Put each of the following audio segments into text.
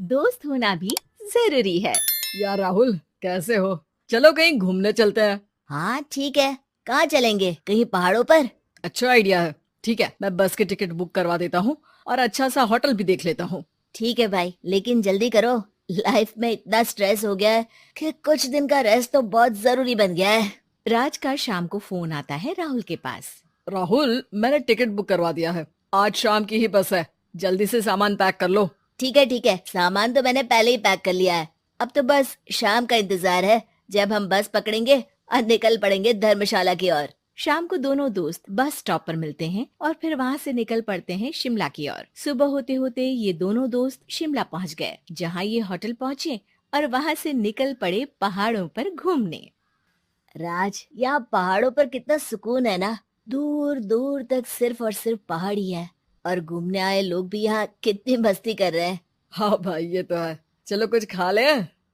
दोस्त होना भी जरूरी है। यार राहुल, कैसे हो? चलो कहीं घूमने चलते हैं। हाँ ठीक है। कहाँ चलेंगे? कहीं पहाड़ों पर? अच्छा आइडिया है। ठीक है, मैं बस की टिकट बुक करवा देता हूँ और अच्छा सा होटल भी देख लेता हूँ। ठीक है भाई, लेकिन जल्दी करो। लाइफ में इतना स्ट्रेस हो गया है कि कुछ दिन का रेस्ट तो बहुत जरूरी बन गया है। राज का शाम को फोन आता है राहुल के पास। राहुल, मैंने टिकट बुक करवा दिया है। आज शाम की ही बस है। जल्दी से सामान पैक कर लो। ठीक है, सामान तो मैंने पहले ही पैक कर लिया है। अब तो बस शाम का इंतजार है, जब हम बस पकड़ेंगे और निकल पड़ेंगे धर्मशाला की ओर। शाम को दोनों दोस्त बस स्टॉप पर मिलते हैं और फिर वहाँ से निकल पड़ते हैं शिमला की ओर। सुबह होते होते ये दोनों दोस्त शिमला पहुँच गए, जहाँ ये होटल पहुँचे और वहाँ से निकल पड़े पहाड़ों पर घूमने। राज, यहाँ पहाड़ों पर कितना सुकून है ना। दूर दूर तक सिर्फ और सिर्फ पहाड़ ही है, और घूमने आए लोग भी यहाँ कितनी मस्ती कर रहे हैं। हाँ भाई, ये तो है। चलो कुछ खा ले।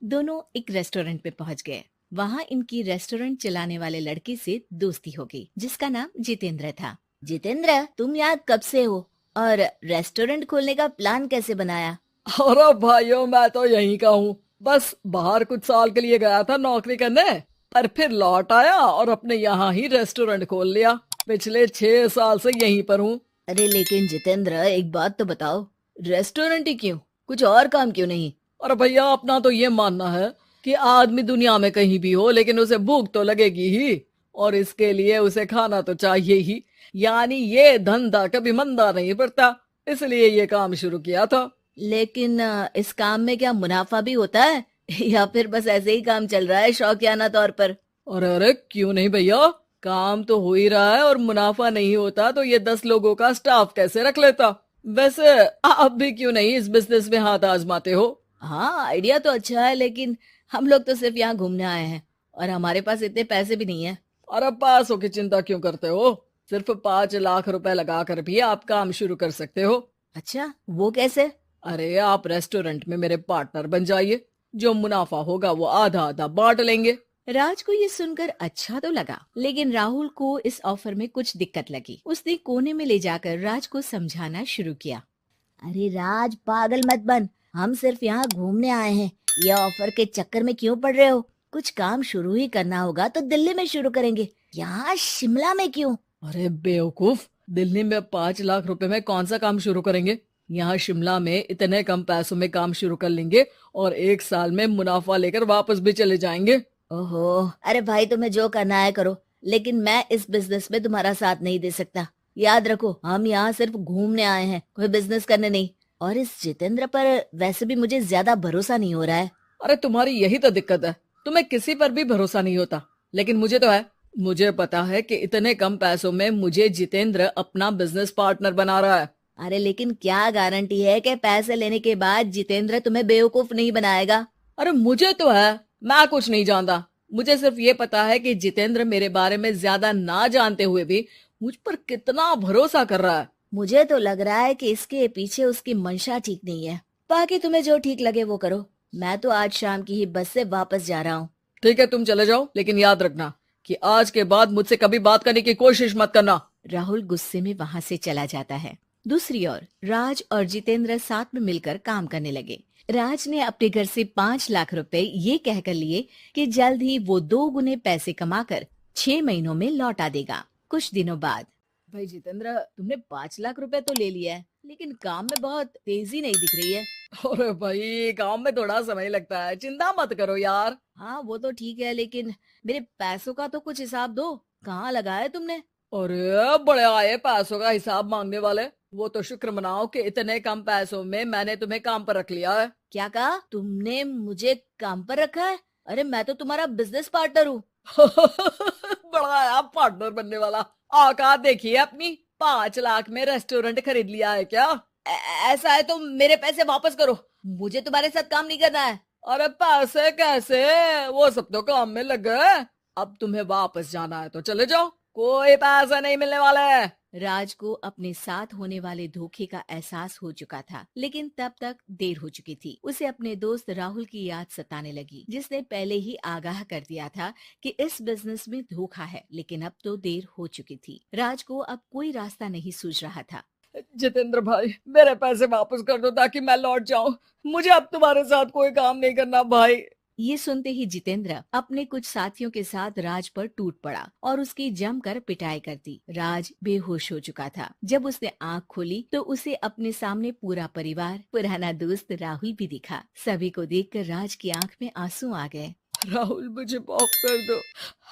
दोनों एक रेस्टोरेंट में पहुंच गए। वहां इनकी रेस्टोरेंट चलाने वाले लड़के से दोस्ती हो गई, जिसका नाम जितेंद्र था। जितेंद्र, तुम यहाँ कब से हो और रेस्टोरेंट खोलने का प्लान कैसे बनाया? अरे भाइयों, मैं तो यहीं का हूँ। बस बाहर कुछ साल के लिए गया था नौकरी करने, पर फिर लौट आया और अपने यहाँ ही रेस्टोरेंट खोल लिया। पिछले 6 साल से यहीं पर हूँ। अरे लेकिन जितेंद्र, एक बात तो बताओ, रेस्टोरेंट ही क्यों? कुछ और काम क्यों नहीं? और भैया, अपना तो ये मानना है कि आदमी दुनिया में कहीं भी हो, लेकिन उसे भूख तो लगेगी ही, और इसके लिए उसे खाना तो चाहिए ही। यानी ये धंधा कभी मंदा नहीं पड़ता, इसलिए ये काम शुरू किया था। लेकिन इस काम में क्या मुनाफा भी होता है या फिर बस ऐसे ही काम चल रहा है शौकियाना तौर पर? अरे अरे, क्यों नहीं भैया, काम तो हो ही रहा है, और मुनाफा नहीं होता तो ये 10 लोगों का स्टाफ कैसे रख लेता। वैसे आप भी क्यों नहीं इस बिजनेस में हाथ आजमाते हो? हाँ, आइडिया तो अच्छा है, लेकिन हम लोग तो सिर्फ यहाँ घूमने आए हैं और हमारे पास इतने पैसे भी नहीं है। अरे पैसों की चिंता क्यों करते हो? सिर्फ 5 लाख रुपए लगा कर भी आप काम शुरू कर सकते हो। अच्छा, वो कैसे? अरे आप रेस्टोरेंट में मेरे पार्टनर बन जाइए। जो मुनाफा होगा वो आधा आधा बांट लेंगे। राज को ये सुनकर अच्छा तो लगा, लेकिन राहुल को इस ऑफर में कुछ दिक्कत लगी। उसने कोने में ले जाकर राज को समझाना शुरू किया। अरे राज, पागल मत बन। हम सिर्फ यहाँ घूमने आए हैं, ये ऑफर के चक्कर में क्यों पड़ रहे हो? कुछ काम शुरू ही करना होगा तो दिल्ली में शुरू करेंगे, यहाँ शिमला में क्यों? अरे बेवकूफ, दिल्ली में 5 लाख रुपए में कौन सा काम शुरू करेंगे? यहाँ शिमला में इतने कम पैसों में काम शुरू कर लेंगे और 1 साल में मुनाफा लेकर वापस भी चले जाएंगे। ओहो, अरे भाई, तुम्हें जो करना है करो, लेकिन मैं इस बिजनेस में तुम्हारा साथ नहीं दे सकता। याद रखो, हम यहाँ सिर्फ घूमने आए हैं, कोई बिजनेस करने नहीं। और इस जितेंद्र पर वैसे भी मुझे ज्यादा भरोसा नहीं हो रहा है। अरे तुम्हारी यही तो दिक्कत है, तुम्हें किसी पर भी भरोसा नहीं होता, लेकिन मुझे तो है। मुझे पता है कि इतने कम पैसों में मुझे जितेंद्र अपना बिजनेस पार्टनर बना रहा है। अरे लेकिन क्या गारंटी है कि पैसे लेने के बाद जितेंद्र तुम्हें बेवकूफ नहीं बनाएगा? अरे मुझे तो है, मैं कुछ नहीं जानता। मुझे सिर्फ ये पता है कि जितेंद्र मेरे बारे में ज्यादा ना जानते हुए भी मुझ पर कितना भरोसा कर रहा है। मुझे तो लग रहा है कि इसके पीछे उसकी मंशा ठीक नहीं है। बाकी तुम्हें जो ठीक लगे वो करो। मैं तो आज शाम की ही बस से वापस जा रहा हूँ। ठीक है, तुम चले जाओ, लेकिन याद रखना कि आज के बाद मुझसे कभी बात करने की कोशिश मत करना। राहुल गुस्से में वहां से चला जाता है। दूसरी ओर राज और जितेंद्र साथ में मिलकर काम करने लगे। राज ने अपने घर से 5 लाख रुपए ये कहकर लिए कि जल्द ही वो 2 गुने पैसे कमाकर 6 महीनों में लौटा देगा। कुछ दिनों बाद, भाई जितेंद्र, तुमने 5 लाख रुपए तो ले लिया है, लेकिन काम में बहुत तेजी नहीं दिख रही है। अरे भाई, काम में थोड़ा समय लगता है, चिंता मत करो यार। हाँ वो तो ठीक है, लेकिन मेरे पैसों का तो कुछ हिसाब दो। कहाँ लगाया तुमने? अरे बड़े आए पैसों का हिसाब मांगने वाले। वो तो शुक्र मनाओ कि इतने कम पैसों में मैंने तुम्हें काम पर रख लिया है। क्या कहा? तुमने मुझे काम पर रखा है? अरे मैं तो तुम्हारा बिजनेस पार्टनर हूँ। बड़ा आया पार्टनर बनने वाला। औकात देखिए अपनी, 5 लाख में रेस्टोरेंट खरीद लिया है क्या? ऐसा है तो मेरे पैसे वापस करो, मुझे तुम्हारे साथ काम नहीं करना है। अरे पैसे कैसे, वो सब तो काम में लग गए। अब तुम्हें वापस जाना है तो चले जाओ, कोई पैसा नहीं मिलने वाला है। राज को अपने साथ होने वाले धोखे का एहसास हो चुका था, लेकिन तब तक देर हो चुकी थी। उसे अपने दोस्त राहुल की याद सताने लगी, जिसने पहले ही आगाह कर दिया था कि इस बिजनेस में धोखा है, लेकिन अब तो देर हो चुकी थी। राज को अब कोई रास्ता नहीं सूझ रहा था। जितेंद्र भाई, मेरे पैसे वापस कर दो ताकि मैं लौट जाऊं। मुझे अब तुम्हारे साथ कोई काम नहीं करना भाई। ये सुनते ही जितेंद्र अपने कुछ साथियों के साथ राज पर टूट पड़ा और उसकी जमकर पिटाई कर दी। राज बेहोश हो चुका था। जब उसने आंख खोली तो उसे अपने सामने पूरा परिवार, पुराना दोस्त राहुल भी दिखा। सभी को देखकर राज की आंख में आंसू आ गए। राहुल, मुझे माफ कर दो।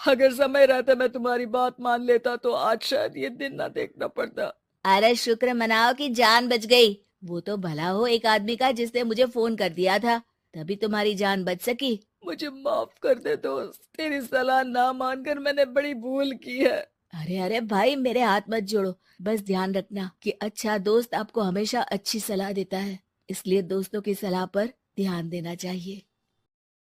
अगर समय रहते मैं तुम्हारी बात मान लेता तो आज शायद ये दिन ना देखना पड़ता। अरे शुक्र मनाओ कि जान बच गई। वो तो भला हो एक आदमी का जिसने मुझे फोन कर दिया था, तभी तुम्हारी जान बच सकी। मुझे माफ कर दे दोस्त, तेरी सलाह ना मानकर मैंने बड़ी भूल की है। अरे अरे भाई, मेरे हाथ मत जोड़ो। बस ध्यान रखना कि अच्छा दोस्त आपको हमेशा अच्छी सलाह देता है, इसलिए दोस्तों की सलाह पर ध्यान देना चाहिए।